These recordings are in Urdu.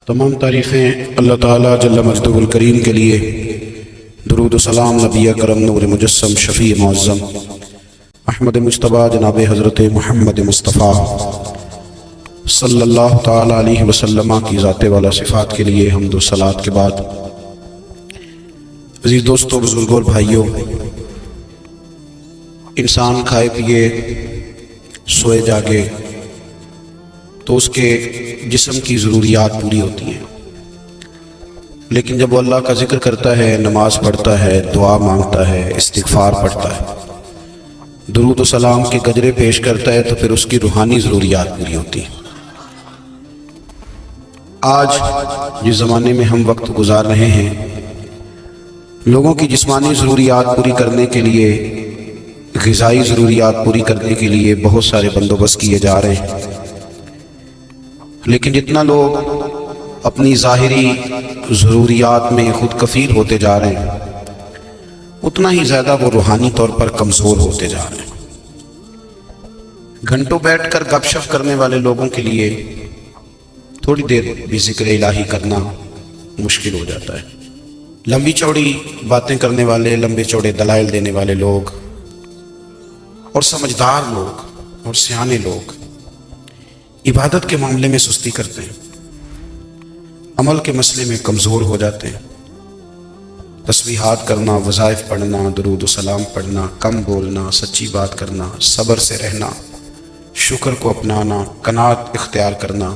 تمام تعریفیں اللہ تعالیٰ جل مجدہ الکریم کے لیے، درود و سلام نبی اکرم نور مجسم شفیع معظم احمد مجتبیٰ جناب حضرت محمد مصطفیٰ صلی اللہ تعالیٰ علیہ وسلم کی ذات والا صفات کے لیے حمد و صلوات کے بعد، عزیز دوستو، بزرگوں اور بھائیوں، انسان کھائے پیے سوئے جاگے تو اس کے جسم کی ضروریات پوری ہوتی ہیں، لیکن جب وہ اللہ کا ذکر کرتا ہے، نماز پڑھتا ہے، دعا مانگتا ہے، استغفار پڑھتا ہے، درود و سلام کے گجرے پیش کرتا ہے، تو پھر اس کی روحانی ضروریات پوری ہوتی ہیں۔ آج جس زمانے میں ہم وقت گزار رہے ہیں، لوگوں کی جسمانی ضروریات پوری کرنے کے لیے، غذائی ضروریات پوری کرنے کے لیے بہت سارے بندوبست کیے جا رہے ہیں، لیکن جتنا لوگ اپنی ظاہری ضروریات میں خود کفیل ہوتے جا رہے ہیں، اتنا ہی زیادہ وہ روحانی طور پر کمزور ہوتے جا رہے ہیں۔ گھنٹوں بیٹھ کر گپ شپ کرنے والے لوگوں کے لیے تھوڑی دیر بھی ذکر الہی کرنا مشکل ہو جاتا ہے۔ لمبی چوڑی باتیں کرنے والے، لمبے چوڑے دلائل دینے والے لوگ اور سمجھدار لوگ اور سیانے لوگ عبادت کے معاملے میں سستی کرتے ہیں، عمل کے مسئلے میں کمزور ہو جاتے ہیں۔ تسبیحات کرنا، وظائف پڑھنا، درود و سلام پڑھنا، کم بولنا، سچی بات کرنا، صبر سے رہنا، شکر کو اپنانا، قناعت اختیار کرنا،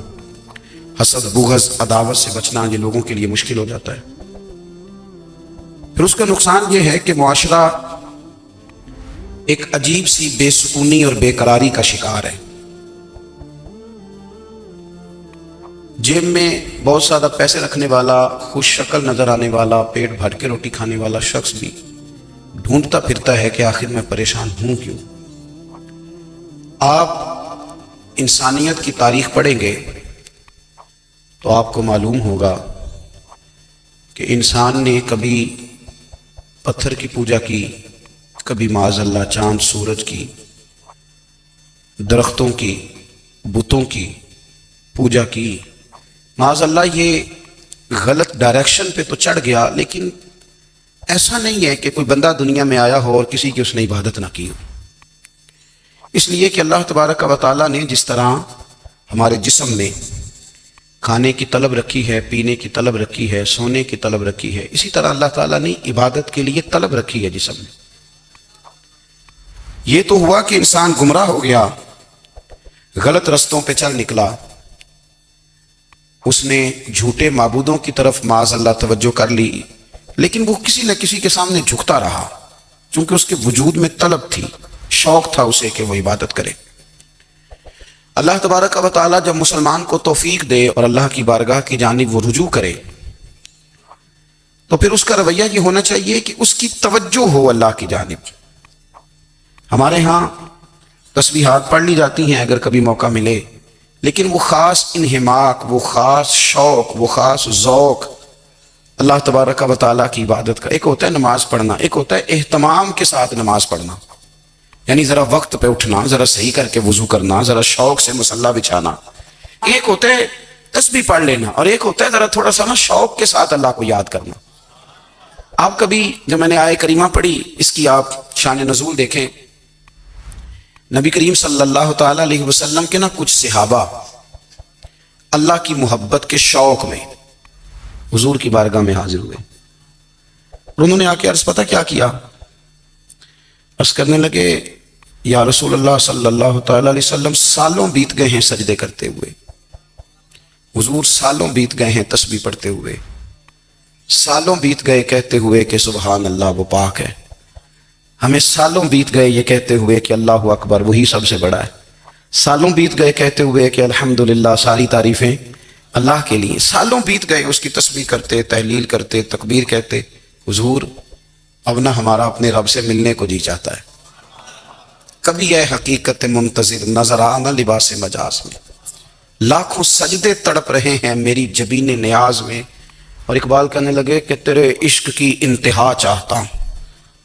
حسد، بغض، عداوت سے بچنا، یہ لوگوں کے لیے مشکل ہو جاتا ہے۔ پھر اس کا نقصان یہ ہے کہ معاشرہ ایک عجیب سی بے سکونی اور بے قراری کا شکار ہے۔ جیب میں بہت زیادہ پیسے رکھنے والا، خوش شکل نظر آنے والا، پیٹ بھر کے روٹی کھانے والا شخص بھی ڈھونڈتا پھرتا ہے کہ آخر میں پریشان ہوں کیوں۔ آپ انسانیت کی تاریخ پڑھیں گے تو آپ کو معلوم ہوگا کہ انسان نے کبھی پتھر کی پوجا کی، کبھی معاذ اللہ چاند سورج کی، درختوں کی، بتوں کی پوجا کی۔ معاذ اللہ یہ غلط ڈائریکشن پہ تو چڑھ گیا، لیکن ایسا نہیں ہے کہ کوئی بندہ دنیا میں آیا ہو اور کسی کی اس نے عبادت نہ کی ہو۔ اس لیے کہ اللہ تبارک و تعالیٰ نے جس طرح ہمارے جسم میں کھانے کی طلب رکھی ہے، پینے کی طلب رکھی ہے، سونے کی طلب رکھی ہے، اسی طرح اللہ تعالیٰ نے عبادت کے لیے طلب رکھی ہے جسم میں۔ یہ تو ہوا کہ انسان گمراہ ہو گیا، غلط رستوں پہ چل نکلا، اس نے جھوٹے معبودوں کی طرف معاذ اللہ توجہ کر لی، لیکن وہ کسی نہ کسی کے سامنے جھکتا رہا، چونکہ اس کے وجود میں طلب تھی، شوق تھا اسے کہ وہ عبادت کرے۔ اللہ تبارک و تعالیٰ جب مسلمان کو توفیق دے اور اللہ کی بارگاہ کی جانب وہ رجوع کرے، تو پھر اس کا رویہ یہ ہونا چاہیے کہ اس کی توجہ ہو اللہ کی جانب۔ ہمارے ہاں تسبیحات پڑھ لی جاتی ہیں اگر کبھی موقع ملے، لیکن وہ خاص انہماک، وہ خاص شوق، وہ خاص ذوق اللہ تبارک و تعالیٰ کی عبادت کا، ایک ہوتا ہے نماز پڑھنا، ایک ہوتا ہے اہتمام کے ساتھ نماز پڑھنا، یعنی ذرا وقت پہ اٹھنا، ذرا صحیح کر کے وضو کرنا، ذرا شوق سے مصلی بچھانا۔ ایک ہوتا ہے تسبیح پڑھ لینا، اور ایک ہوتا ہے ذرا تھوڑا سا شوق کے ساتھ اللہ کو یاد کرنا۔ آپ کبھی جب میں نے آیہ کریمہ پڑھی، اس کی آپ شان نزول دیکھیں، نبی کریم صلی اللہ تعالیٰ علیہ وسلم کے کچھ صحابہ اللہ کی محبت کے شوق میں حضور کی بارگاہ میں حاضر ہوئے، اور انہوں نے آ کے عرض پتہ کیا کیا؟ عرض کرنے لگے، یا رسول اللہ صلی اللہ تعالیٰ علیہ وسلم، سالوں بیت گئے ہیں سجدے کرتے ہوئے، حضور سالوں بیت گئے ہیں تسبیح پڑھتے ہوئے، سالوں بیت گئے کہتے ہوئے کہ سبحان اللہ وہ پاک ہے، ہمیں سالوں بیت گئے یہ کہتے ہوئے کہ اللہ اکبر وہی سب سے بڑا ہے، سالوں بیت گئے کہتے ہوئے کہ الحمدللہ ساری تعریفیں اللہ کے لیے، سالوں بیت گئے اس کی تسبیح کرتے، تحلیل کرتے، تکبیر کہتے۔ حضور اب نہ ہمارا اپنے رب سے ملنے کو جی چاہتا ہے، کبھی اے حقیقت منتظر نظر آنا لباس مجاز میں، لاکھوں سجدے تڑپ رہے ہیں میری جبین نیاز میں۔ اور اقبال کہنے لگے کہ تیرے عشق کی انتہا چاہتا ہوں،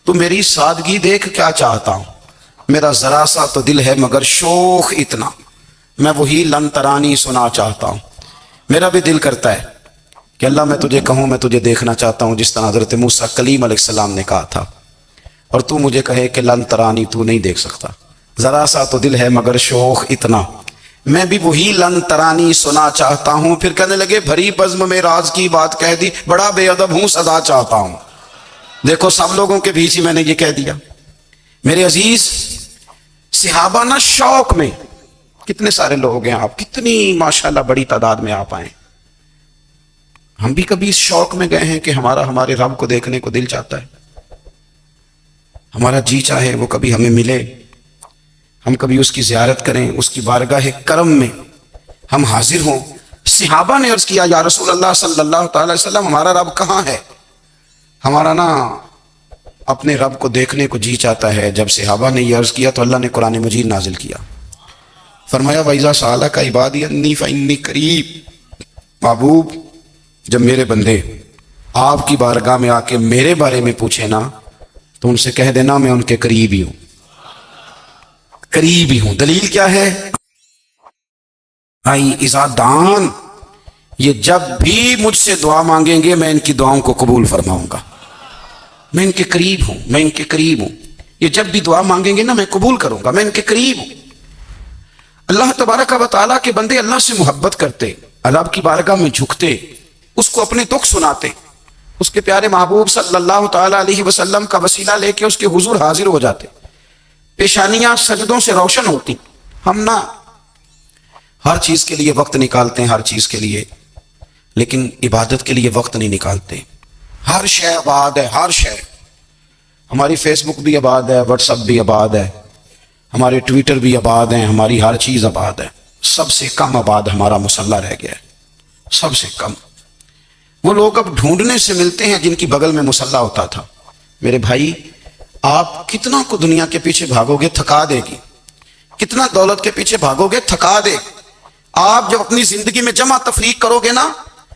تو میری سادگی دیکھ کیا چاہتا ہوں، میرا ذرا سا تو دل ہے مگر شوق اتنا، میں وہی لن ترانی سنا چاہتا ہوں۔ میرا بھی دل کرتا ہے کہ اللہ میں تجھے کہوں میں تجھے دیکھنا چاہتا ہوں جس طرح حضرت موسیٰ کلیم علیہ السلام نے کہا تھا، اور تو مجھے کہے کہ لن ترانی، تو نہیں دیکھ سکتا، ذرا سا تو دل ہے مگر شوق اتنا، میں بھی وہی لن ترانی سنا چاہتا ہوں۔ پھر کہنے لگے بھری بزم میں راز کی بات کہہ دی، بڑا بے ادب ہوں سزا چاہتا ہوں۔ دیکھو سب لوگوں کے بیچ ہی میں نے یہ کہہ دیا۔ میرے عزیز صحابہ نا شوق میں، کتنے سارے لوگ ہیں آپ، کتنی ماشاءاللہ بڑی تعداد میں آپ آئیں، ہم بھی کبھی اس شوق میں گئے ہیں کہ ہمارے رب کو دیکھنے کو دل چاہتا ہے، ہمارا جی چاہے وہ کبھی ہمیں ملے، ہم کبھی اس کی زیارت کریں، اس کی بارگاہ کرم میں ہم حاضر ہوں۔ صحابہ نے عرض کیا یا رسول اللہ صلی اللہ تعالی وسلم ہمارا رب کہاں ہے؟ ہمارا نا اپنے رب کو دیکھنے کو جی چاہتا ہے۔ جب صحابہ نے یہ عرض کیا تو اللہ نے قرآن مجید نازل کیا، فرمایا وَإِذَا سَأَلَكَ عِبَادِي عَنِّي فَإِنِّي قَرِيبٌ، محبوب جب میرے بندے آپ کی بارگاہ میں آ کے میرے بارے میں پوچھے نا تو ان سے کہہ دینا میں ان کے قریب ہی ہوں، قریب ہی ہوں۔ دلیل کیا ہے؟ آئی اذا دان، یہ جب بھی مجھ سے دعا مانگیں گے میں ان کی دعاؤں کو قبول فرماؤں گا، میں ان کے قریب ہوں، میں ان کے قریب ہوں۔ یہ جب بھی دعا مانگیں گے نا میں قبول کروں گا، میں ان کے قریب ہوں۔ اللہ تبارک و تعالیٰ کے بندے اللہ سے محبت کرتے، اللہ کی بارگاہ میں جھکتے، اس کو اپنے دکھ سناتے، اس کے پیارے محبوب صلی اللہ تعالیٰ علیہ وسلم کا وسیلہ لے کے اس کے حضور حاضر ہو جاتے، پیشانیاں سجدوں سے روشن ہوتی۔ ہم نہ ہر چیز کے لیے وقت نکالتے ہیں، ہر چیز کے لیے، لیکن عبادت کے لیے وقت نہیں نکالتے۔ ہر شے آباد ہے، ہر شے، ہماری فیس بک بھی آباد ہے، واٹس ایپ بھی آباد ہے، ہمارے ٹویٹر بھی آباد ہیں، ہماری ہر چیز آباد ہے۔ سب سے کم آباد ہمارا مصلی رہ گیا ہے، سب سے کم۔ وہ لوگ اب ڈھونڈنے سے ملتے ہیں جن کی بغل میں مصلی ہوتا تھا۔ میرے بھائی آپ کتنا کو دنیا کے پیچھے بھاگو گے تھکا دے گی، کتنا دولت کے پیچھے بھاگو گے تھکا دے۔ آپ جب اپنی زندگی میں جمع تفریق کرو گے نا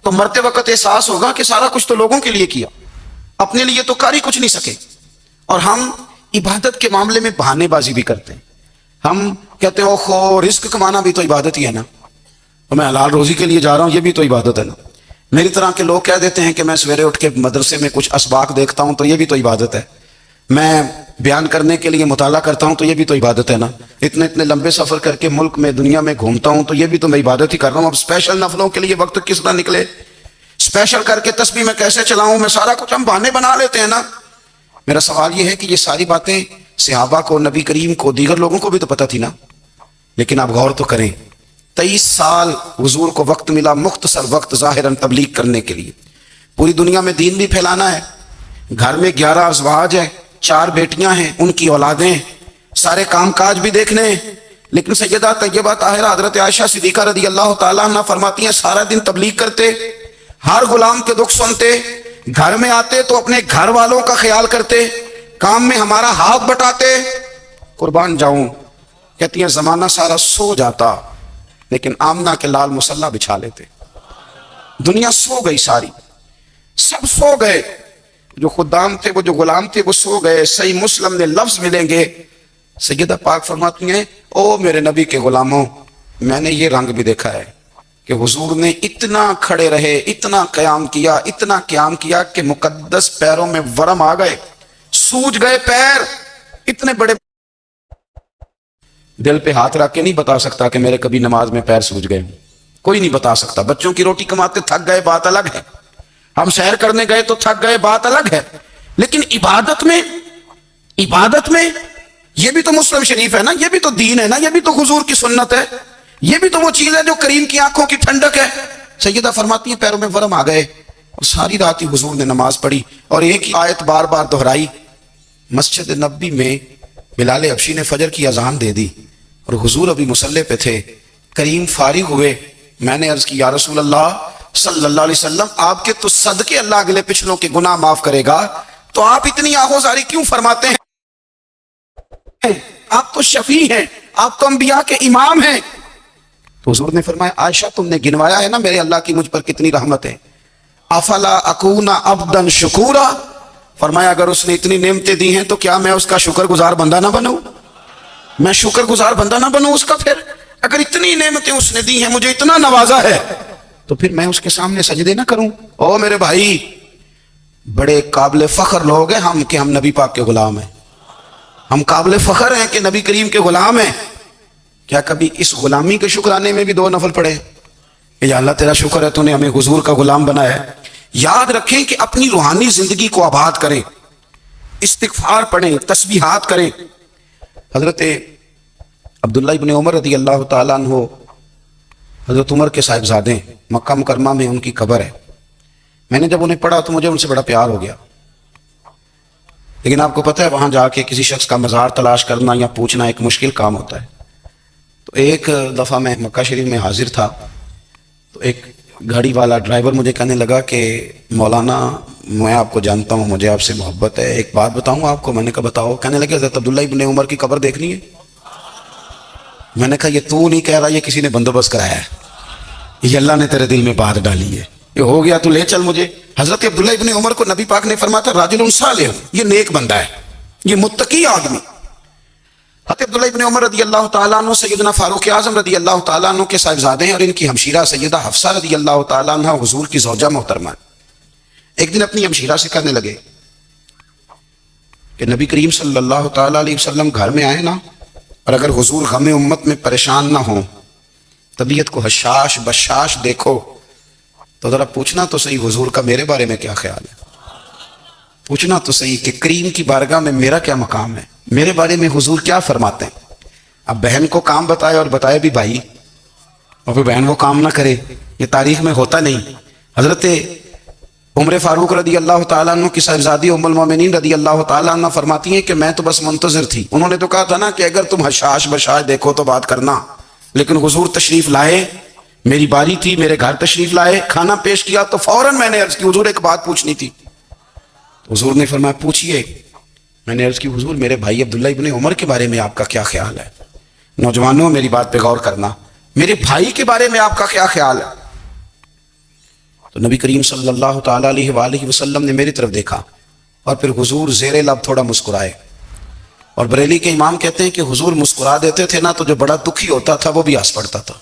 تو مرتے وقت احساس ہوگا کہ سارا کچھ تو لوگوں کے لیے کیا، اپنے لیے تو کر ہی کچھ نہیں سکے۔ اور ہم عبادت کے معاملے میں بہانے بازی بھی کرتے ہیں۔ ہم کہتے ہیں اوہ رزق کمانا بھی تو عبادت ہی ہے نا، میں حلال روزی کے لیے جا رہا ہوں، یہ بھی تو عبادت ہے نا۔ میری طرح کے لوگ کہہ دیتے ہیں کہ میں سویرے اٹھ کے مدرسے میں کچھ اسباق دیکھتا ہوں تو یہ بھی تو عبادت ہے، میں بیان کرنے کے لیے مطالعہ کرتا ہوں تو یہ بھی تو عبادت ہے نا، اتنے لمبے سفر کر کے ملک میں دنیا میں گھومتا ہوں تو یہ بھی تو میں عبادت ہی کر رہا ہوں۔ اب اسپیشل نفلوں کے لیے وقت کس طرح نکلے، اسپیشل کر کے تسبیح میں کیسے چلاؤں، میں سارا کچھ ہم بہانے بنا لیتے ہیں نا۔ میرا سوال یہ ہے کہ یہ ساری باتیں صحابہ کو، نبی کریم کو، دیگر لوگوں کو بھی تو پتہ تھی نا، لیکن آپ غور تو کریں 23 سال حضور کو وقت ملا، مختصر وقت ظاہراً تبلیغ کرنے کے لیے، پوری دنیا میں دین بھی پھیلانا ہے۔ گھر میں 11 ازواج ہیں، 4 بیٹیاں ہیں، ان کی اولادیں، سارے کام کاج بھی دیکھنے ہیں، لیکن سیدہ طیبہ طاہرہ حضرت عائشہ صدیقہ رضی اللہ تعالیٰ عنہ فرماتی ہیں سارا دن تبلیغ کرتے، ہر غلام کے دکھ سنتے، گھر میں آتے تو اپنے گھر والوں کا خیال کرتے، کام میں ہمارا ہاتھ بٹاتے۔ قربان جاؤں، کہتی ہیں زمانہ سارا سو جاتا لیکن آمنہ کے لال مصلی بچھا لیتے۔ دنیا سو گئی، ساری سب سو گئے، جو خدام تھے، وہ جو غلام تھے، وہ سو گئے۔ صحیح مسلم میں لفظ ملیں گے، سیدہ پاک فرماتی ہیں او میرے نبی کے غلاموں، میں نے یہ رنگ بھی دیکھا ہے کہ حضور نے اتنا کھڑے رہے، اتنا قیام کیا، اتنا قیام کیا کہ مقدس پیروں میں ورم آ گئے، سوج گئے پیر۔ اتنے بڑے دل پہ ہاتھ رکھ کے نہیں بتا سکتا کہ میرے کبھی نماز میں پیر سوج گئے، کوئی نہیں بتا سکتا۔ بچوں کی روٹی کماتے تھک گئے بات الگ ہے، ہم سیر کرنے گئے تو تھک گئے بات الگ ہے، لیکن عبادت میں یہ بھی تو مسلم شریف ہے نا، یہ بھی تو دین ہے نا، یہ بھی تو حضور کی سنت ہے، یہ بھی تو وہ چیز ہے جو کریم کی آنکھوں کی ٹھنڈک ہے۔ سیدہ فرماتی ہیں پیروں میں ورم آ گئے، اور ساری رات ہی حضور نے نماز پڑھی اور ایک ہی آیت بار بار دہرائی۔ مسجد نبی میں بلال حبشی نے فجر کی اذان دے دی اور حضور ابھی مصلی پہ تھے، کریم فارغ ہوئے۔ میں نے عرض کی یا رسول اللہ صلی اللہ علیہ وسلم آپ کے تو صدقے اللہ اگلے پچھلوں کے گناہ معاف کرے گا، تو آپ اتنی آہوزاری کیوں فرماتے ہیں؟ آپ تو شفیع ہیں، آپ تو انبیاء کے امام ہیں۔ تو حضور نے فرمایا عائشہ تم نے گنوایا ہے نا میرے اللہ کی مجھ پر کتنی رحمت ہے، افلا اکون عبدا شکورا، فرمایا اگر اس نے اتنی نعمتیں دی ہیں تو کیا میں اس کا شکر گزار بندہ نہ بنوں، میں شکر گزار بندہ نہ بنوں اس کا؟ پھر اگر اتنی نعمتیں اس نے دی ہیں، مجھے اتنا نوازا ہے، تو پھر میں اس کے سامنے سجدے نہ کروں؟ او میرے بھائی، بڑے قابل فخر لوگ ہیں ہم کہ ہم نبی پاک کے غلام ہیں. ہم قابل فخر ہیں کہ نبی کریم کے غلام ہیں. کیا کبھی اس غلامی کے شکرانے میں بھی 2 نفل پڑھے کہ یا اللہ تیرا شکر ہے تو نے ہمیں حضور کا غلام بنایا ہے؟ یاد رکھیں کہ اپنی روحانی زندگی کو آباد کریں، استغفار پڑھیں، تسبیحات کریں. حضرت عبداللہ ابن عمر رضی اللہ تعالیٰ عنہ حضرت عمر کے صاحبزادے ہیں، مکہ مکرمہ میں ان کی قبر ہے. میں نے جب انہیں پڑھا تو مجھے ان سے بڑا پیار ہو گیا. لیکن آپ کو پتہ ہے وہاں جا کے کسی شخص کا مزار تلاش کرنا یا پوچھنا ایک مشکل کام ہوتا ہے. تو ایک دفعہ میں مکہ شریف میں حاضر تھا تو ایک گاڑی والا ڈرائیور مجھے کہنے لگا کہ مولانا میں آپ کو جانتا ہوں، مجھے آپ سے محبت ہے، ایک بات بتاؤں آپ کو. میں نے کہا بتاؤ. کہنے لگے حضرت عبداللہ ابن عمر کی قبر دیکھنی ہے. میں نے کہا یہ تو نہیں کہہ رہا، یہ کسی نے بندوبست کرایا ہے، یہ اللہ نے تیرے دل میں بات ڈالی ہے، یہ ہو گیا تو لے چل مجھے. حضرت عبداللہ ابن عمر کو نبی پاک نے فرمایا تھا راجل صالح، یہ نیک بندہ ہے، یہ متقی آدمی. حضرت عبداللہ ابن عمر رضی اللہ تعالیٰ عنہ سیدنا فاروق اعظم رضی اللہ تعالیٰ عنہ کے صاحبزادے ہیں اور ان کی ہمشیرہ سیدہ حفصہ رضی اللہ تعالیٰ عنہ حضور کی زوجہ محترمہ. ایک دن اپنی ہمشیرہ سے کہنے لگے کہ نبی کریم صلی اللہ تعالیٰ علیہ وسلم گھر میں آئے نا، اور اگر حضور غم امت میں پریشان نہ ہوں، طبیعت کو حشاش بشاش دیکھو، تو ذرا پوچھنا تو صحیح حضور کا میرے بارے میں کیا خیال ہے. پوچھنا تو صحیح کہ کریم کی بارگاہ میں میرا کیا مقام ہے، میرے بارے میں حضور کیا فرماتے ہیں. اب بہن کو کام بتائے اور بتائے بھی بھائی، اور پھر بہن وہ کام نہ کرے، یہ تاریخ میں ہوتا نہیں. حضرت عمر فاروق رضی اللہ تعالیٰ عنہ کی صاحبزادی ام المومنین رضی اللہ تعالیٰ عنہ فرماتی ہیں کہ میں تو بس منتظر تھی. انہوں نے تو کہا تھا نا کہ اگر تم حشاش بشاش دیکھو تو بات کرنا، لیکن حضور تشریف لائے، میری باری تھی، میرے گھر تشریف لائے، کھانا پیش کیا تو فوراً میں نے عرض کی حضور ایک بات پوچھنی تھی. حضور نے فرمایا پوچھئے. میں نے عرض کی حضور میرے بھائی عبداللہ ابن عمر کے بارے میں آپ کا کیا خیال ہے؟ نوجوانوں میری بات پہ غور کرنا، میرے بھائی کے بارے میں آپ کا کیا خیال ہے؟ تو نبی کریم صلی اللہ تعالیٰ علیہ وآلہ وسلم نے میری طرف دیکھا اور پھر حضور زیر لب تھوڑا مسکرائے. اور بریلی کے امام کہتے ہیں کہ حضور مسکرا دیتے تھے نا تو جو بڑا دکھی ہوتا تھا وہ بھی ہنس پڑتا تھا.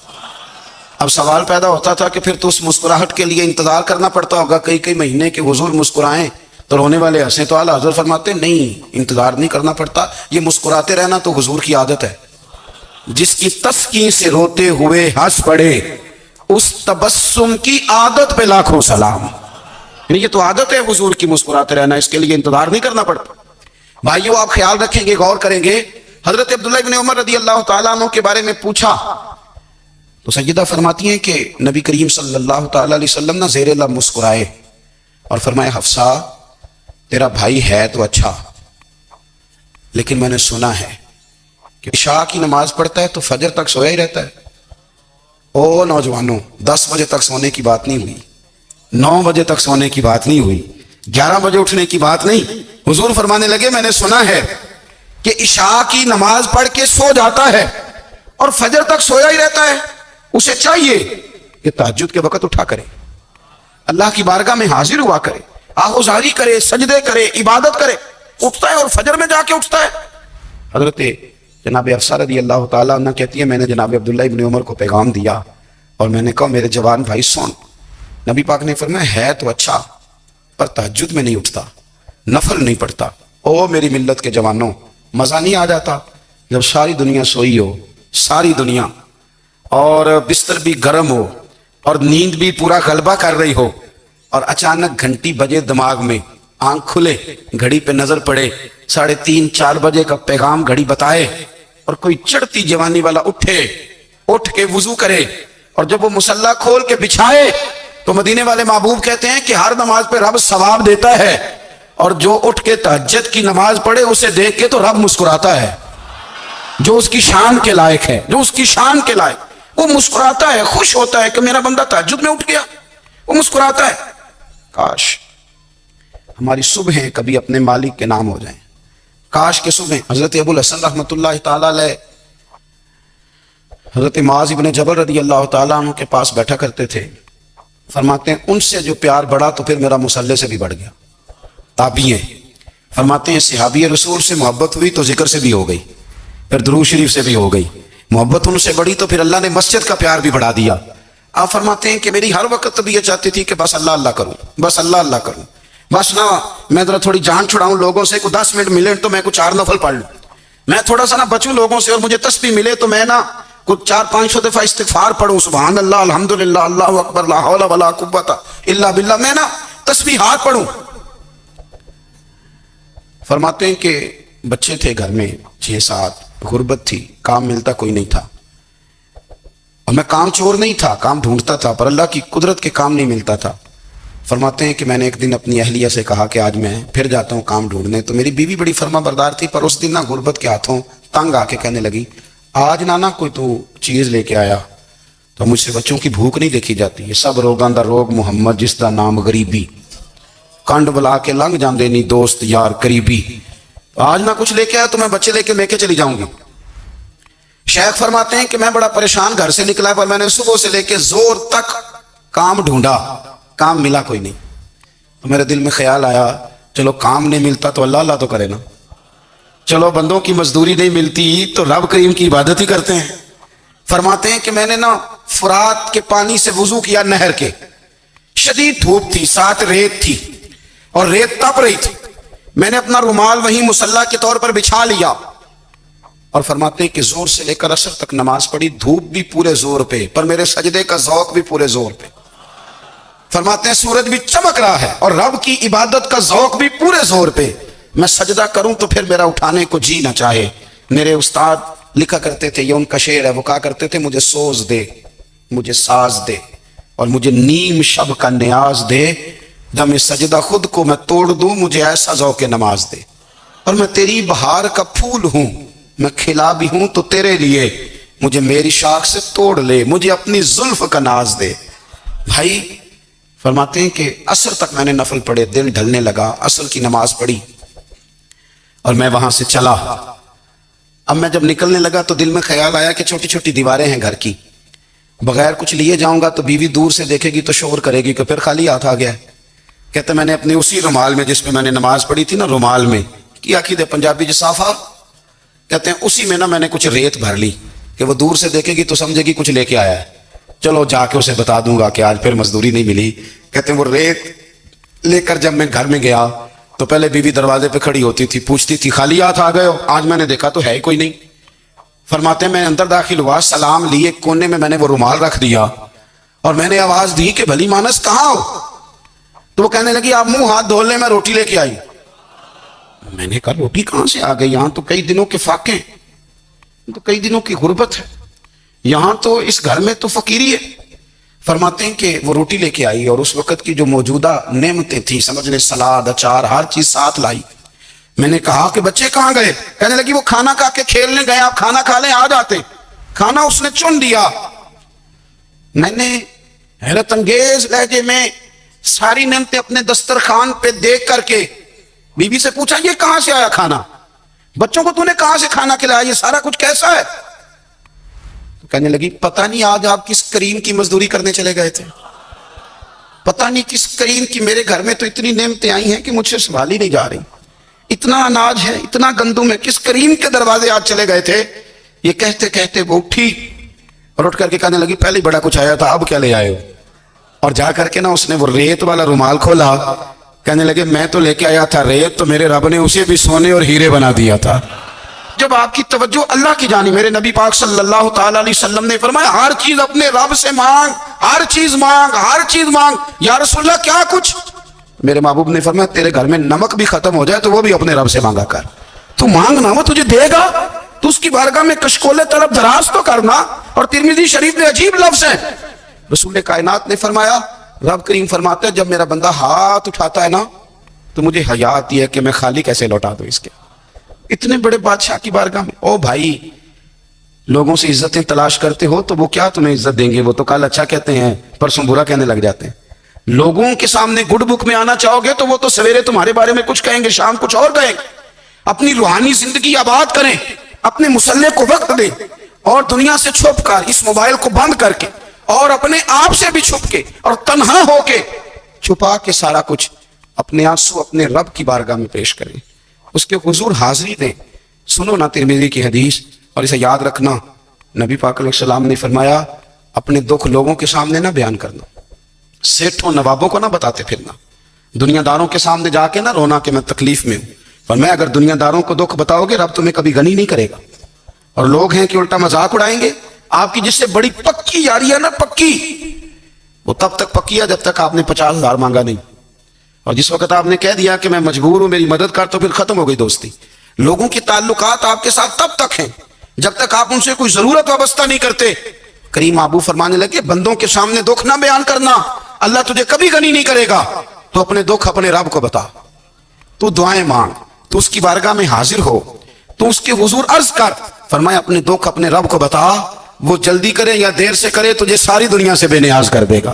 اب سوال پیدا ہوتا تھا کہ پھر تو اس مسکراہٹ کے لیے انتظار کرنا پڑتا ہوگا کئی مہینے کہ حضور مسکرائیں تو رونے والے ہنسیں. تو اعلیٰ حضرت فرماتے ہیں نہیں، انتظار نہیں کرنا پڑتا، یہ مسکراتے رہنا تو حضور کی عادت ہے. جس کی تسکین سے روتے ہوئے ہنس پڑے اس تبسم کی عادت پہ لاکھوں سلام. یعنی یہ تو عادت ہے حضور کی مسکراتے رہنا، اس کے لیے انتظار نہیں کرنا پڑتا. بھائیو آپ خیال رکھیں گے، غور کریں گے. حضرت عبداللہ ابن عمر رضی اللہ تعالیٰ عنہ کے بارے میں پوچھا تو سیدہ فرماتی ہیں کہ نبی کریم صلی اللہ تعالیٰ علیہ وسلم نہ زیر لب مسکرائے اور فرمائے حفصہ تیرا بھائی ہے تو اچھا، لیکن میں نے سنا ہے کہ عشاء کی نماز پڑھتا ہے تو فجر تک سویا ہی رہتا ہے. او نوجوانوں، 10 بجے تک سونے کی بات نہیں ہوئی، 9 بجے تک سونے کی بات نہیں ہوئی، 11 بجے اٹھنے کی بات نہیں. حضور فرمانے لگے میں نے سنا ہے کہ عشاء کی نماز پڑھ کے سو جاتا ہے اور فجر تک سویا ہی رہتا ہے. اسے چاہیے کہ تہجد کے وقت اٹھا کرے، اللہ کی بارگاہ میں حاضر ہوا کرے، آہوزاری کرے، سجدے کرے، عبادت کرے. اٹھتا ہے اور فجر میں جا کے اٹھتا ہے. حضرت جناب حفصہ رضی اللہ تعالیٰ عنہ کہتی ہے میں نے جناب عبداللہ ابن عمر کو پیغام دیا اور میں نے کہا میرے جوان بھائی سن. نبی پاک نے فرمایا ہے تو اچھا پر تہجد میں نہیں اٹھتا، نفل نہیں پڑھتا. او میری ملت کے جوانوں، مزہ نہیں آ جاتا جب ساری دنیا سوئی ہو، ساری دنیا، اور بستر بھی گرم ہو اور نیند بھی پورا غلبہ کر رہی ہو، اور اچانک گھنٹی بجے دماغ میں، آنکھ کھلے، گھڑی پہ نظر پڑے، 3:30 4 بجے کا پیغام گھڑی بتائے، اور کوئی چڑھتی جوانی والا اٹھ کے وضو کرے، اور جب وہ مصلی کھول کے بچھائے تو مدینے والے محبوب کہتے ہیں کہ ہر نماز پہ رب ثواب دیتا ہے، اور جو اٹھ کے تہجد کی نماز پڑھے اسے دیکھ کے تو رب مسکراتا ہے. جو اس کی شان کے لائق ہے، جو اس کی شان کے لائق، وہ مسکراتا ہے، خوش ہوتا ہے کہ میرا بندہ تہجد میں اٹھ گیا، وہ مسکراتا ہے. کاش ہماری صبحیں کبھی اپنے مالک کے نام ہو جائیں. کاش کے صبح حضرت ابو الحسن رحمۃ اللہ تعالیٰ علیہ حضرت معاذ ابن جبل رضی اللہ تعالیٰ عنہ کے پاس بیٹھا کرتے تھے. فرماتے ہیں ان سے جو پیار بڑھا تو پھر میرا مصلی سے بھی بڑھ گیا. تابعی ہیں، فرماتے ہیں صحابی رسول سے محبت ہوئی تو ذکر سے بھی ہو گئی، پھر درود شریف سے بھی ہو گئی. محبت ان سے بڑھی تو پھر اللہ نے مسجد کا پیار بھی بڑھا دیا. آپ فرماتے ہیں کہ میری ہر وقت طبیعت چاہتی تھی کہ بس اللہ اللہ کروں، بس اللہ اللہ کروں، بس نا میں ذرا تھوڑی جان چھڑاؤں لوگوں سے، کو 10 منٹ ملے تو میں کچھ 4 نفل پڑھ لوں، میں تھوڑا سا نا بچوں لوگوں سے، اور مجھے تسبیح ملے تو میں نا کچھ 400-500 دفعہ استغفار پڑھوں، سبحان اللہ، الحمدللہ، اللہ اکبر، لا حول ولا قوت الا باللہ، میں نا تسبیحات پڑھوں۔ فرماتے ہیں کہ بچے تھے گھر میں 6-7، غربت تھی، کام ملتا کوئی نہیں تھا، اور میں کام چور نہیں تھا، کام ڈھونڈتا تھا، پر اللہ کی قدرت کے کام نہیں ملتا تھا۔ فرماتے ہیں کہ میں نے ایک دن اپنی اہلیہ سے کہا کہ آج میں پھر جاتا ہوں کام ڈھونڈنے، تو میری بیوی بڑی فرما بردار تھی، پر اس دن نہ غربت کے ہاتھوں تنگ آ کے کہنے لگی آج نانا کوئی تو چیز لے کے آیا، تو مجھ سے بچوں کی بھوک نہیں دیکھی جاتی، یہ سب روگاں دا روگ محمد جس دا نام غریبی، کنڈ بلا کے لنگ جاندے نہیں دوست یار قریبی، آج نہ کچھ لے کے آیا تو میں بچے لے کے چلی جاؤں گی۔ شیخ فرماتے ہیں کہ میں بڑا پریشان گھر سے نکلا، پر میں نے صبح سے لے کے زور تک کام ڈھونڈا، کام ملا کوئی نہیں، تو میرے دل میں خیال آیا چلو کام نہیں ملتا تو اللہ اللہ تو کرے نا، چلو بندوں کی مزدوری نہیں ملتی تو رب کریم کی عبادت ہی کرتے ہیں۔ فرماتے ہیں کہ میں نے نا فرات کے پانی سے وضو کیا، نہر کے، شدید دھوپ تھی، ساتھ ریت تھی اور ریت تپ رہی تھی، میں نے اپنا رومال وہیں مصلی کے طور پر بچھا لیا، اور فرماتے ہیں کہ زور سے لے کر عصر تک نماز پڑھی، دھوپ بھی پورے زور پہ، پر میرے سجدے کا ذوق بھی پورے زور پہ۔ فرماتے ہیں سورج بھی چمک رہا ہے اور رب کی عبادت کا ذوق بھی پورے زور پہ، میں سجدہ کروں تو پھر میرا اٹھانے کو جی نہ چاہے۔ میرے استاد لکھا کرتے تھے، یہ ان کا شعر ہے، وہ کہا کرتے تھے مجھے سوز دے، مجھے ساز دے، اور مجھے نیم شب کا نیاز دے، دم سجدہ خود کو میں توڑ دوں، مجھے ایسا ذوق نماز دے، اور میں تیری بہار کا پھول ہوں، میں کھلا بھی ہوں تو تیرے لیے، مجھے میری شاخ سے توڑ لے، مجھے اپنی زلف کا ناز دے۔ بھائی فرماتے ہیں کہ عصر تک میں نے نفل پڑھے، دل ڈھلنے لگا، عصر کی نماز پڑھی اور میں وہاں سے چلا۔ اب میں جب نکلنے لگا تو دل میں خیال آیا کہ چھوٹی چھوٹی دیواریں ہیں گھر کی، بغیر کچھ لیے جاؤں گا تو بیوی دور سے دیکھے گی تو شور کرے گی کہ پھر خالی ہاتھ آ گیا ہے۔ کہتے میں نے اپنے اسی رومال میں جس پہ میں نے نماز پڑھی تھی نا، رومال میں کیا عقیدے پنجابی جسافہ کہتے ہیں، اسی میں نا میں نے کچھ ریت بھر لی کہ وہ دور سے دیکھے گی تو سمجھے گی کچھ لے کے آیا ہے، چلو جا کے اسے بتا دوں گا کہ آج پھر مزدوری نہیں ملی۔ کہتے ہیں وہ ریت لے کر جب میں گھر میں گیا تو پہلے بیوی دروازے پہ کھڑی ہوتی تھی، پوچھتی تھی خالی ہاتھ آ گئے ہو؟ آج میں نے دیکھا تو ہے ہی کوئی نہیں۔ فرماتے ہیں میں اندر داخل ہوا، سلام لیے، کونے میں میں نے وہ رومال رکھ دیا اور میں نے آواز دی کہ بھلی مانس کہاں ہو؟ تو وہ کہنے لگی آپ منہ ہاتھ دھو لیں، میں روٹی لے کے آئی۔ میں نے کہا روٹی کہاں سے آ گئی؟ یہاں تو کئی دنوں کے فاقے، تو کئی دنوں کی غربت ہے، یہاں تو اس گھر میں تو فقیری ہے۔ فرماتے ہیں کہ وہ روٹی لے کے آئی اور اس وقت کی جو موجودہ نعمتیں تھیں، سمجھ لیں سلاد، اچار، ہر چیز ساتھ لائی۔ میں نے کہا کہ بچے کہاں گئے؟ کہنے لگی وہ کھانا کھا کے کھیلنے گئے، آپ کھانا کھا لیں آ جاتے۔ کھانا اس نے چن دیا۔ میں نے حیرت انگیز لہجے میں ساری نعمتیں اپنے دسترخوان پہ دیکھ کر کے بیوی سے پوچھا یہ کہاں سے آیا کھانا؟ بچوں کو تو نے کہاں سے کھانا کھلایا؟ یہ سارا کچھ کیسا ہے؟ کہنے لگی پتہ نہیں آج آپ کس کریم کی مزدوری کرنے چلے گئے تھے، پتہ نہیں کس کریم کی، میرے گھر میں تو اتنی نعمتیں آئی ہیں کہ مجھ سے سنبھال ہی نہیں جا رہی، اتنا اناج ہے، اتنا گندم ہے، کس کریم کے دروازے آج چلے گئے تھے؟ یہ کہتے کہتے وہ اٹھی اور اٹھ کر کے کہنے لگی پہلے بڑا کچھ آیا تھا، اب کیا لے آئے ہو؟ اور جا کر کے نا اس نے وہ ریت والا رومال کھولا، کہنے لگے میں تو لے کے آیا تھا ریت، تو میرے رب نے اسے بھی سونے اور ہیرے بنا دیا تھا۔ جب آپ کی توجہ اللہ کی جانب، میرے نبی پاک صلی اللہ تعالی علیہ وسلم نے فرمایا ہر چیز اپنے رب سے مانگ، ہر چیز مانگ، ہر چیز مانگ۔ یا رسول اللہ کیا کچھ؟ میرے محبوب نے فرمایا تیرے گھر میں نمک بھی ختم ہو جائے تو وہ بھی اپنے رب سے مانگا کر، تو مانگنا وہ تجھے دے گا، تو اس کی بارگاہ میں کشکول طلب دراز تو کرنا۔ اور ترمذی شریف میں عجیب لفظ ہے، رسول کائنات نے فرمایا، رب کریم فرماتا ہے جب میرا بندہ ہاتھ اٹھاتا ہے نا تو مجھے حیا آتی ہے کہ میں خالی کیسے لوٹا دوں اس کے، اتنے بڑے بادشاہ کی بارگاہ میں۔ او بھائی لوگوں سے عزتیں تلاش کرتے ہو تو وہ کیا تمہیں عزت دیں گے؟ وہ تو کل اچھا کہتے ہیں پرسوں برا کہنے لگ جاتے ہیں۔ لوگوں کے سامنے گڈ بک میں آنا چاہو گے تو وہ تو سویرے تمہارے بارے میں کچھ کہیں گے، شام کچھ اور کہیں گے۔ اپنی روحانی زندگی آباد کریں، اپنے مصلے کو وقت دیں، اور دنیا سے چھپ کر اس موبائل کو بند کر کے اور اپنے آپ سے بھی چھپ کے اور تنہا ہو کے چھپا کے سارا کچھ اپنے آنسو اپنے رب کی بارگاہ میں پیش کریں، اس کے حضور حاضری دیں۔ سنو نا ترمذی کی حدیث اور اسے یاد رکھنا، نبی پاک علیہ السلام نے فرمایا اپنے دکھ لوگوں کے سامنے نہ بیان کرنا، سیٹھوں نوابوں کو نہ بتاتے پھرنا، دنیا داروں کے سامنے جا کے نہ رونا کہ میں تکلیف میں ہوں، اور میں اگر دنیا داروں کو دکھ بتاؤ گے رب تمہیں کبھی غنی نہیں کرے گا۔ اور لوگ ہیں کہ الٹا مذاق اڑائیں گے آپ کی، جس سے بڑی پکی یاری ہے نا، پکی، وہ تب تک پکی ہے جب تک آپ نے 50,000 مانگا نہیں، اور جس وقت آپ نے کہہ دیا کہ میں مجبور ہوں میری مدد کر، تو پھر ختم ہو گئی دوستی۔ لوگوں کی تعلقات آپ کے ساتھ تب تک ہیں جب تک آپ ان سے کوئی ضرورت وابستہ نہیں کرتے۔ کریم محبوب فرمانے لگے بندوں کے سامنے دکھ نہ بیان کرنا، اللہ تجھے کبھی غنی نہیں کرے گا، تو اپنے دکھ اپنے رب کو بتا، تو دعائیں مانگ، تو اس کی بارگاہ میں حاضر ہو، تو اس کے حضور عرض کر۔ فرمایا اپنے دکھ اپنے رب کو بتا، وہ جلدی کرے یا دیر سے کرے تجھے ساری دنیا سے بے نیاز کر دے گا،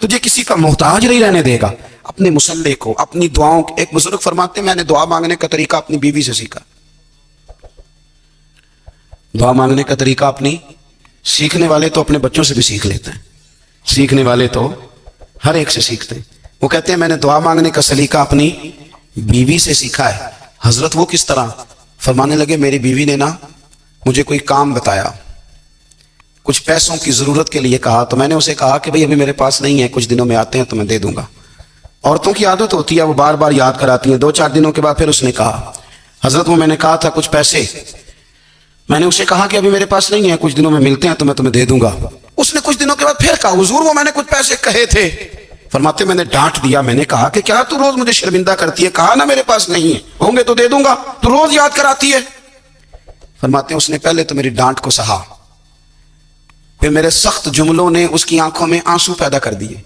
تجھے کسی کا محتاج نہیں رہنے دے گا۔ اپنے مسلح کو، اپنی دعاؤں، ایک بزرگ فرماتے ہیں میں نے دعا مانگنے کا طریقہ اپنی بیوی سے سیکھا۔ دعا مانگنے کا طریقہ اپنی، سیکھنے والے تو اپنے بچوں سے بھی سیکھ لیتے ہیں، سیکھنے والے تو ہر ایک سے سیکھتے ہیں۔ وہ کہتے ہیں میں نے دعا مانگنے کا سلیقہ اپنی بیوی سے سیکھا ہے۔ حضرت وہ کس طرح؟ فرمانے لگے میری بیوی نے نا مجھے کوئی کام بتایا، کچھ پیسوں کی ضرورت کے لیے کہا، تو میں نے اسے کہا کہ بھئی ابھی میرے پاس نہیں ہے، کچھ دنوں میں آتے ہیں تو میں دے دوں گا۔ عورتوں کی عادت ہوتی ہے وہ بار بار یاد کراتی ہیں، 2-4 دنوں کے بعد پھر اس نے کہا حضرت وہ میں نے کہا تھا کچھ پیسے، میں نے اسے کہا کہ ابھی میرے پاس نہیں ہے، کچھ دنوں میں ملتے ہیں تو میں تمہیں دے دوں گا۔ اس نے کچھ دنوں کے بعد پھر کہا حضور وہ میں نے کچھ پیسے کہے تھے۔ فرماتے میں نے ڈانٹ دیا، میں نے کہا کہ کیا تو روز مجھے شرمندہ کرتی ہے، کہا نا میرے پاس نہیں ہے، ہوں گے تو دے دوں گا، تو روز یاد کراتی ہے۔ فرماتے ہیں اس نے پہلے تو میری ڈانٹ کو سہا، پھر میرے سخت جملوں نے اس کی آنکھوں میں آنسو پیدا کر دیے،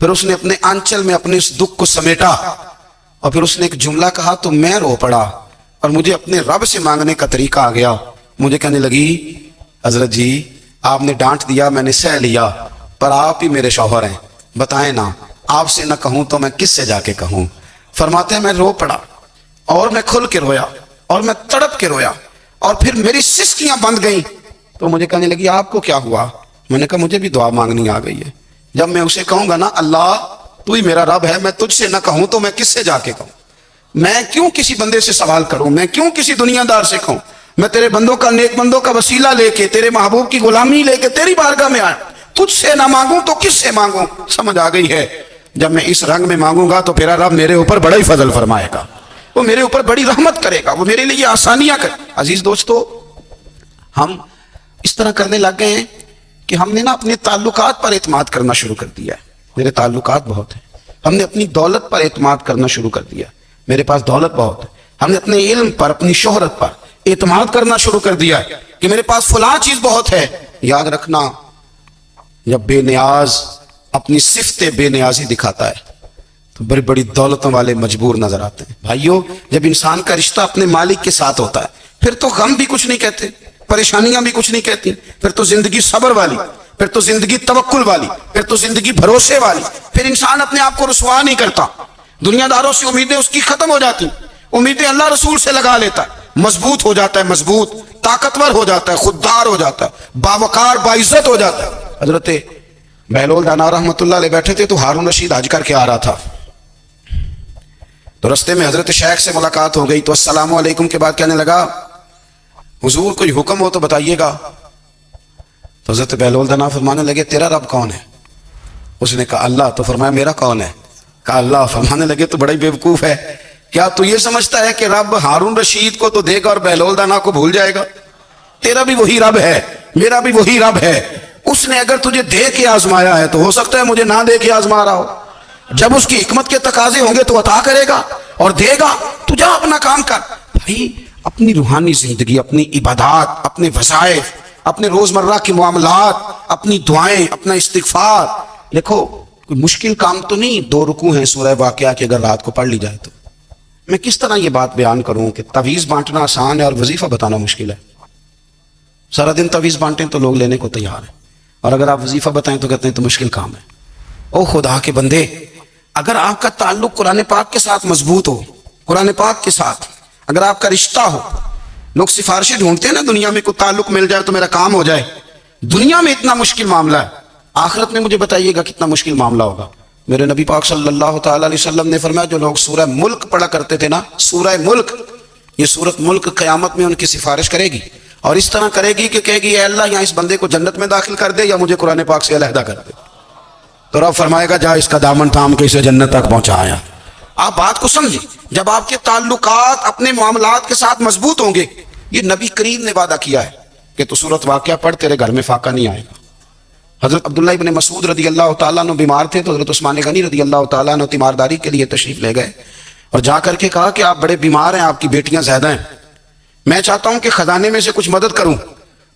پھر اس نے اپنے آنچل میں اپنے اس دکھ کو سمیٹا، اور پھر اس نے ایک جملہ کہا تو میں رو پڑا، اور مجھے اپنے رب سے مانگنے کا طریقہ آ گیا۔ مجھے کہنے لگی حضرت جی آپ نے ڈانٹ دیا میں نے سہ لیا، پر آپ ہی میرے شوہر ہیں، بتائیں نا آپ سے نہ کہوں تو میں کس سے جا کے کہوں۔ فرماتے ہیں میں رو پڑا، اور میں کھل کے رویا، اور میں تڑپ کے رویا، اور پھر میری سسکیاں بند گئیں۔ تو مجھے کہنے لگی آپ کو کیا ہوا؟ میں نے کہا مجھے بھی دعا مانگنی آ گئی ہے، جب میں اسے کہوں گا نا اللہ تو ہی میرا رب ہے، میں تجھ سے نہ کہوں تو میں کس سے جا کے کہوں؟ میں کیوں کسی بندے سے سوال کروں؟ میں کیوں کسی دنیا دار سے کہوں؟ میں تیرے بندوں کا، نیک بندوں کا وسیلہ لے کے، تیرے محبوب کی غلامی لے کے تیری بارگاہ میں آیا، تجھ سے نہ مانگوں تو کس سے مانگوں؟ سمجھ آ گئی ہے جب میں اس رنگ میں مانگوں گا تو پھر رب میرے اوپر بڑا ہی فضل فرمائے گا، وہ میرے اوپر بڑی رحمت کرے گا، وہ میرے لیے آسانیاں کرے۔ عزیز دوستو ہم اس طرح کرنے لگ گئے ہیں کہ ہم نے نا اپنے تعلقات پر اعتماد کرنا شروع کر دیا ہے۔ میرے تعلقات بہت ہیں، ہم نے اپنی دولت پر اعتماد کرنا شروع کر دیا، میرے پاس دولت بہت ہے، ہم نے اپنے علم پر، اپنی شہرت پر اعتماد کرنا شروع کر دیا ہے کہ میرے پاس فلاں چیز بہت ہے۔ یاد رکھنا جب بے نیاز اپنی صفت بے نیازی دکھاتا ہے تو بڑی بڑی دولتوں والے مجبور نظر آتے ہیں۔ بھائیو جب انسان کا رشتہ اپنے مالک کے ساتھ ہوتا ہے پھر تو غم بھی کچھ نہیں کہتے، پریشانیاں بھی کچھ نہیں کہتی، پھر تو زندگی صبر والی، پھر تو زندگی توکل والی، پھر تو زندگی بھروسے والی، پھر انسان اپنے آپ کو رسوا نہیں کرتا، دنیا داروں سے امیدیں اس کی ختم ہو جاتی، امیدیں اللہ رسول سے لگا لیتا ہے، مضبوط ہو جاتا ہے، مضبوط طاقتور ہو جاتا ہے، خوددار ہو جاتا ہے، باوقار باعزت ہو جاتا ہے۔ حضرت بہلول دانا رحمۃ اللہ علیہ بیٹھے تھے تو ہارون رشید حج کر کے آ رہا تھا، تو رستے میں حضرت شیخ سے ملاقات ہو گئی، تو السلام علیکم کے بعد کہنے لگا حضور کوئی حکم ہو تو بتائیے گا۔ تو حضرت بہلول دانا فرمانے لگے تیرا رب کون ہے؟ اس نے کہا اللہ۔ تو فرمایا میرا کون ہے؟ کہا اللہ۔ فرمانے لگے تو بڑا ہی بیوقوف ہے، کیا تو یہ سمجھتا ہے کہ رب ہارون رشید کو تو دے گا اور بہلول دانا کو بھول جائے گا؟ تیرا بھی وہی رب ہے، میرا بھی وہی رب ہے، اس نے اگر تجھے دے کے آزمایا ہے تو ہو سکتا ہے مجھے نہ دے کے آزما رہا ہو، جب اس کی حکمت کے تقاضے ہوں گے تو عطا کرے گا اور دے گا، تو جا اپنا کام کر۔ بھائی اپنی روحانی زندگی، اپنی عبادات، اپنے وظائف، اپنے روزمرہ کے معاملات، اپنی دعائیں، اپنا استغفار، دیکھو کوئی مشکل کام تو نہیں، 2 رکوع ہیں سورہ واقعہ کی اگر رات کو پڑھ لی جائے تو۔ میں کس طرح یہ بات بیان کروں کہ تعویذ بانٹنا آسان ہے اور وظیفہ بتانا مشکل ہے؟ سارا دن تعویذ بانٹیں تو لوگ لینے کو تیار ہیں، اور اگر آپ وظیفہ بتائیں تو کہتے ہیں تو مشکل کام ہے۔ او خدا کے بندے، اگر آپ کا تعلق قرآن پاک کے ساتھ مضبوط ہو، قرآن پاک کے ساتھ اگر آپ کا رشتہ ہو، لوگ سفارشیں ڈھونڈتے ہیں نا دنیا میں، کوئی تعلق مل جائے تو میرا کام ہو جائے، دنیا میں اتنا مشکل معاملہ ہے، آخرت میں مجھے بتائیے گا کتنا مشکل معاملہ ہوگا۔ میرے نبی پاک صلی اللہ تعالیٰ علیہ وسلم نے فرمایا جو لوگ سورہ ملک پڑھا کرتے تھے نا، سورہ ملک، یہ سورت ملک قیامت میں ان کی سفارش کرے گی، اور اس طرح کرے گی کہ کہے گی اے اللہ یہاں اس بندے کو جنت میں داخل کر دے یا مجھے قرآن پاک سے علیحدہ کر دے. تو رب فرمائے گا جا اس کا دامن تھام کے اسے جنت تک پہنچایا. آپ بات کو سمجھیں, جب آپ کے تعلقات اپنے معاملات کے ساتھ مضبوط ہوں گے, یہ نبی کریم نے وعدہ کیا ہے کہ تو سورت واقعہ پڑھ تیرے گھر میں فاقہ نہیں آئے گا. حضرت عبداللہ ابن مسعود رضی اللہ تعالیٰ عنہ بیمار تھے تو حضرت عثمان غنی رضی اللہ تعالیٰ عنہ تیمارداری کے لیے تشریف لے گئے اور جا کر کے کہا کہ آپ بڑے بیمار ہیں, آپ کی بیٹیاں زیادہ ہیں, میں چاہتا ہوں کہ خزانے میں سے کچھ مدد کروں.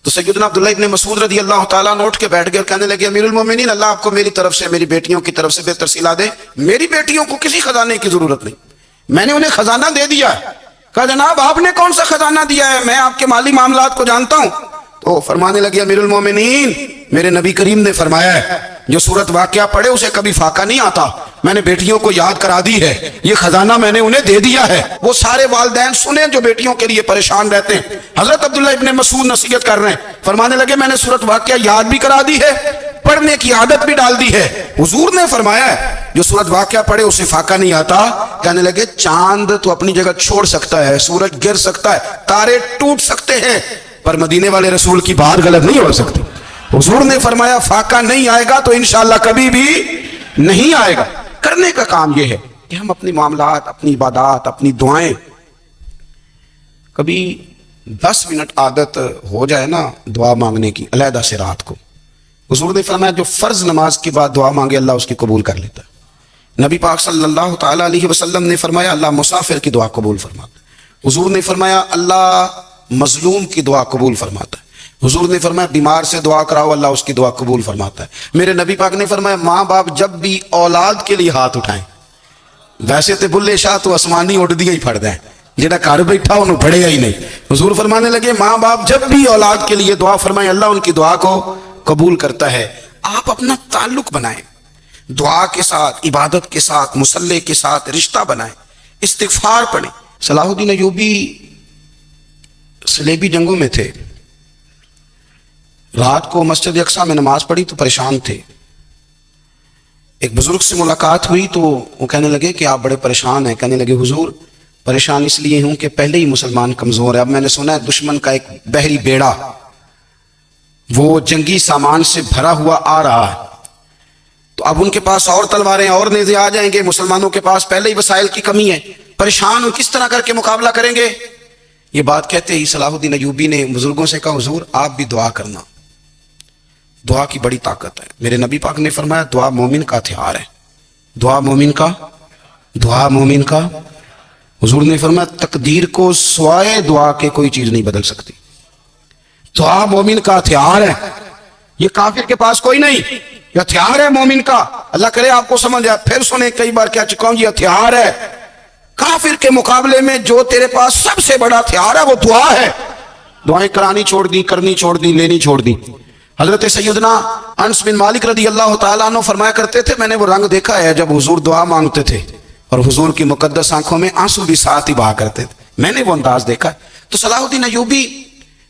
تو سیدنا عبداللہ ابن مسعود رضی اللہ تعالیٰ عنہ اٹھ کے بیٹھ گئے اور کہنے لگے امیر المومنین اللہ آپ کو میری طرف سے, میری بیٹیوں کی طرف سے بہتر صلہ دے. میری بیٹیوں کو کسی خزانے کی ضرورت نہیں, میں نے انہیں خزانہ دے دیا ہے. کہا جناب آپ نے کون سا خزانہ دیا ہے, میں آپ کے مالی معاملات کو جانتا ہوں. تو فرمانے لگے امیر المومنین میرے نبی کریم نے فرمایا ہے جو سورت واقعہ پڑھے اسے کبھی فاقہ نہیں آتا, میں نے بیٹیوں کو یاد کرا دی ہے, یہ خزانہ میں نے انہیں دے دیا ہے. وہ سارے والدین سنیں جو بیٹیوں کے لیے پریشان رہتے ہیں. حضرت عبداللہ ابن مسعود نصیحت کر رہے ہیں, فرمانے لگے میں نے سورت واقعہ یاد بھی کرا دی ہے, پڑھنے کی عادت بھی ڈال دی ہے. حضور نے فرمایا ہے جو سورت واقعہ پڑھے اسے فاقہ نہیں آتا. کہنے لگے چاند تو اپنی جگہ چھوڑ سکتا ہے, سورج گر سکتا ہے, تارے ٹوٹ سکتے ہیں, پر مدینے والے رسول کی بات غلط نہیں ہو سکتی. حضور نے فرمایا فاقہ نہیں آئے گا تو انشاءاللہ کبھی بھی نہیں آئے گا. کرنے کا کام یہ ہے کہ ہم اپنی معاملات, اپنی عبادات, اپنی دعائیں, کبھی 10 منٹ عادت ہو جائے نا دعا مانگنے کی علیحدہ سے رات کو. حضور نے فرمایا جو فرض نماز کے بعد دعا مانگے اللہ اس کی قبول کر لیتا ہے. نبی پاک صلی اللہ تعالی علیہ وسلم نے فرمایا اللہ مسافر کی دعا قبول فرماتا ہے. حضور نے فرمایا اللہ مظلوم کی دعا قبول فرماتا ہے. حضور نے فرمایا بیمار سے دعا کراؤ اللہ اس کی دعا قبول فرماتا ہے. میرے نبی پاک نے فرمایا ماں باپ جب بھی اولاد کے لیے ہاتھ اٹھائیں, ویسے تو بلے شاہ تو آسمانی اڑ دیا ہی پھڑ دیں, جہاں گھر بیٹھا انہوں پڑھے ہی نہیں. حضور فرمانے لگے ماں باپ جب بھی اولاد کے لیے دعا فرمائیں اللہ ان کی دعا کو قبول کرتا ہے. آپ اپنا تعلق بنائیں دعا کے ساتھ, عبادت کے ساتھ, مصلی کے ساتھ رشتہ بنائیں, استغفار پڑھیں. صلاح الدین ایوبی صلیبی جنگوں میں تھے, رات کو مسجد اقصی میں نماز پڑھی تو پریشان تھے. ایک بزرگ سے ملاقات ہوئی تو وہ کہنے لگے کہ آپ بڑے پریشان ہیں. کہنے لگے حضور پریشان اس لیے ہوں کہ پہلے ہی مسلمان کمزور ہے, اب میں نے سنا ہے دشمن کا ایک بحری بیڑا وہ جنگی سامان سے بھرا ہوا آ رہا ہے, تو اب ان کے پاس اور تلواریں اور نیزے آ جائیں گے, مسلمانوں کے پاس پہلے ہی وسائل کی کمی ہے, پریشان ہوں کس طرح کر کے مقابلہ کریں گے. یہ بات کہتے ہی صلاح الدین ایوبی نے بزرگوں سے کہا حضور آپ بھی دعا کرنا, دعا کی بڑی طاقت ہے. میرے نبی پاک نے فرمایا دعا مومن کا ہتھیار ہے, دعا مومن کا. حضور نے فرمایا تقدیر کو سوائے دعا کے کوئی چیز نہیں بدل سکتی. دعا مومن کا ہتھیار ہے, یہ کافر کے پاس کوئی نہیں, یہ ہتھیار ہے مومن کا. اللہ کرے آپ کو سمجھ آئے. پھر سنیں کئی بار کیا چکا ہوں, یہ ہتھیار ہے. کافر کے مقابلے میں جو تیرے پاس سب سے بڑا ہتھیار ہے وہ دعا ہے. دعائیں کرانی چھوڑ دی, کرنی چھوڑ دی, لینی چھوڑ دی. حضرت سیدنا انس بن مالک رضی اللہ تعالیٰ عنہ فرمایا کرتے تھے میں نے وہ رنگ دیکھا ہے جب حضور دعا مانگتے تھے اور حضور کی مقدس آنکھوں میں آنسو بھی ساتھ ہی بہا کرتے تھے, میں نے وہ انداز دیکھا ہے. تو صلاح الدین ایوبی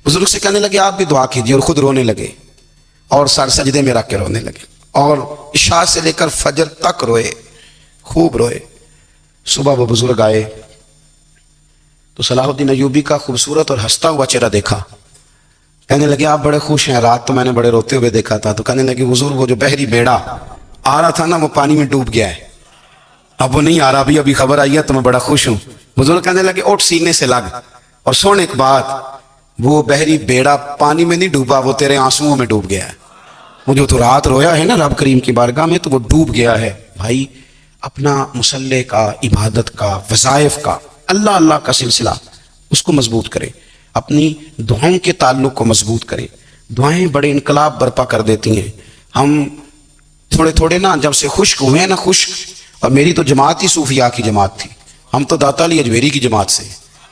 بزرگ سے کہنے لگے آپ بھی دعا کیجیے, اور خود رونے لگے اور سر سجدے میں رکھ کے رونے لگے, اور عشاء سے لے کر فجر تک روئے, خوب روئے. صبح وہ بزرگ آئے تو صلاح الدین ایوبی کا خوبصورت اور ہنستا ہوا چہرہ دیکھا. کہنے لگے آپ بڑے خوش ہیں, رات تو میں نے بڑے روتے ہوئے دیکھا تھا. تو کہنے لگے حضور وہ جو بحری بیڑا آ رہا تھا نا وہ پانی میں ڈوب گیا ہے, اب وہ نہیں آ رہا, ابھی خبر آئی ہے تو میں بڑا خوش ہوں. بزرگ کہنے لگے اٹھ سینے سے لگ, اور سن ایک بات, وہ بحری بیڑا پانی میں نہیں ڈوبا, وہ تیرے آنسوؤں میں ڈوب گیا ہے. وہ جو تو رات رویا ہے نا رب کریم کی بارگاہ میں تو وہ ڈوب گیا ہے. بھائی اپنا مصلی کا, عبادت کا, وظائف کا, اللہ اللہ کا سلسلہ اس کو مضبوط کرے, اپنی دعاؤں کے تعلق کو مضبوط کرے. دعائیں بڑے انقلاب برپا کر دیتی ہیں. ہم تھوڑے تھوڑے نا جب سے خشک ہوئے ہیں نا, خشک, اور میری تو جماعت ہی صوفیاء کی جماعت تھی, ہم تو داتا علی اجمیری کی جماعت سے,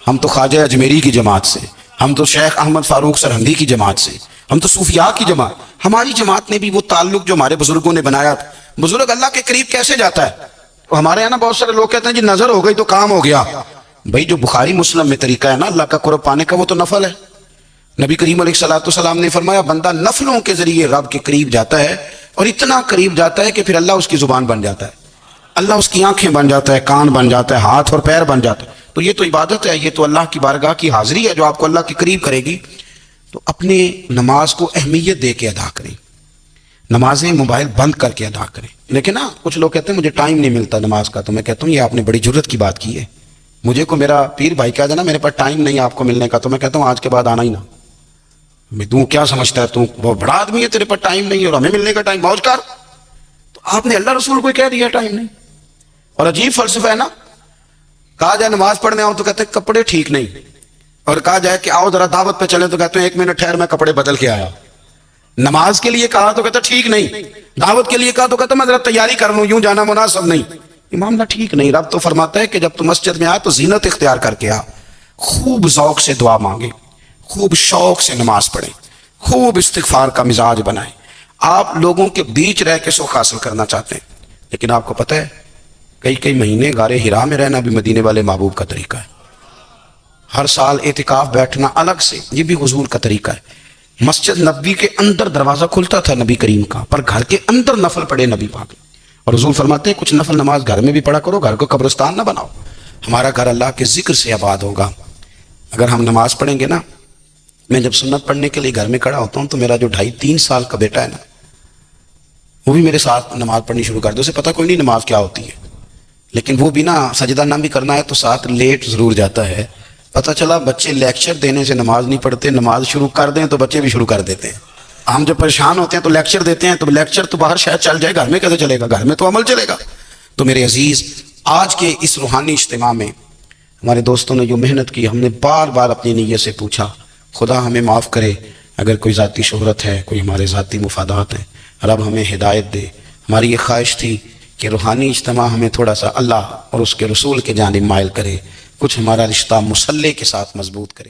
ہم تو خواجہ اجمیری کی جماعت سے, ہم تو شیخ احمد فاروق سرہندی کی جماعت سے, ہم تو صوفیاء کی جماعت. ہماری جماعت نے بھی وہ تعلق جو ہمارے بزرگوں نے بنایا تھا. بزرگ اللہ کے قریب کیسے جاتا ہے؟ ہمارے یہاں نا بہت سارے لوگ کہتے ہیں جی نظر ہو گئی تو کام ہو گیا. بھائی جو بخاری مسلم میں طریقہ ہے نا اللہ کا قرب پانے کا وہ تو نفل ہے. نبی کریم علیہ الصلوۃ والسلام نے فرمایا بندہ نفلوں کے ذریعے رب کے قریب جاتا ہے, اور اتنا قریب جاتا ہے کہ پھر اللہ اس کی زبان بن جاتا ہے, اللہ اس کی آنکھیں بن جاتا ہے, کان بن جاتا ہے, ہاتھ اور پیر بن جاتا ہے. تو یہ تو عبادت ہے, یہ تو اللہ کی بارگاہ کی حاضری ہے جو آپ کو اللہ کے قریب کرے گی. تو اپنے نماز کو اہمیت دے کے ادا کریں، نمازیں موبائل بند کر کے ادا کریں۔ لیکن نا کچھ لوگ کہتے ہیں مجھے ٹائم نہیں ملتا نماز کا، تو میں کہتا ہوں یہ آپ نے بڑی جرت کی بات کی ہے۔ مجھے کو میرا پیر بھائی کہا جانا میرے پاس ٹائم نہیں آپ کو ملنے کا، تو میں کہتا ہوں آج کے بعد آنا ہی نہ۔ میں تو کیا سمجھتا ہے تو بہت بڑا آدمی ہے، تیرے پاس ٹائم نہیں اور ہمیں ملنے کا ٹائم، موج کر۔ تو آپ نے اللہ رسول کو کہہ دیا ٹائم نہیں، اور عجیب فلسفہ ہے نا۔ کہا جائے نماز پڑھنے آؤ تو کہتے ہیں کپڑے ٹھیک نہیں، اور کہا جائے کہ آؤ ذرا دعوت پہ چلے تو کہتے ہیں 1 منٹ ٹھہر میں کپڑے بدل کے آیا۔ نماز کے لیے کہا تو کہتا ٹھیک نہیں، دعوت کے لیے کہا تو کہتا میں ذرا تیاری کر لوں، یوں جانا مناسب نہیں۔ یہ معاملہ ٹھیک نہیں۔ رب تو فرماتا ہے کہ جب تم مسجد میں آئے تو زینت اختیار کر کے آ، خوب ذوق سے دعا مانگے، خوب شوق سے نماز پڑھیں، خوب استغفار کا مزاج بنائیں۔ آپ لوگوں کے بیچ رہ کے سکھ حاصل کرنا چاہتے ہیں، لیکن آپ کو پتہ ہے کئی مہینے غار حرا میں رہنا بھی مدینے والے محبوب کا طریقہ ہے۔ ہر سال اعتکاف بیٹھنا الگ سے، یہ بھی حضور کا طریقہ ہے۔ مسجد نبوی کے اندر دروازہ کھلتا تھا نبی کریم کا، پر گھر کے اندر نفل پڑھے نبی پاک، اور حضور فرماتے ہیں کچھ نفل نماز گھر میں بھی پڑھا کرو، گھر کو قبرستان نہ بناؤ۔ ہمارا گھر اللہ کے ذکر سے آباد ہوگا۔ اگر ہم نماز پڑھیں گے نا، میں جب سنت پڑھنے کے لیے گھر میں کھڑا ہوتا ہوں تو میرا جو 2.5-3 سال کا بیٹا ہے نا، وہ بھی میرے ساتھ نماز پڑھنی شروع کر دے۔ اسے پتہ کوئی نہیں نماز کیا ہوتی ہے، لیکن وہ بھی نا سجدہ نہ بھی کرنا ہے تو ساتھ لیٹ ضرور جاتا ہے۔ پتہ چلا بچے لیکچر دینے سے نماز نہیں پڑھتے، نماز شروع کر دیں تو بچے بھی شروع کر دیتے ہیں۔ ہم جب پریشان ہوتے ہیں تو لیکچر دیتے ہیں، تو لیکچر تو باہر شاید چل جائے، گھر میں کیسے چلے گا؟ گھر میں تو عمل چلے گا۔ تو میرے عزیز، آج کے اس روحانی اجتماع میں ہمارے دوستوں نے جو محنت کی، ہم نے بار بار اپنی نیت سے پوچھا خدا ہمیں معاف کرے اگر کوئی ذاتی شہرت ہے، کوئی ہمارے ذاتی مفادات ہیں، رب ہمیں ہدایت دے۔ ہماری یہ خواہش تھی کہ روحانی اجتماع ہمیں تھوڑا سا اللہ اور اس کے رسول کے جانب مائل کرے، کچھ ہمارا رشتہ مصلی کے ساتھ مضبوط کرے۔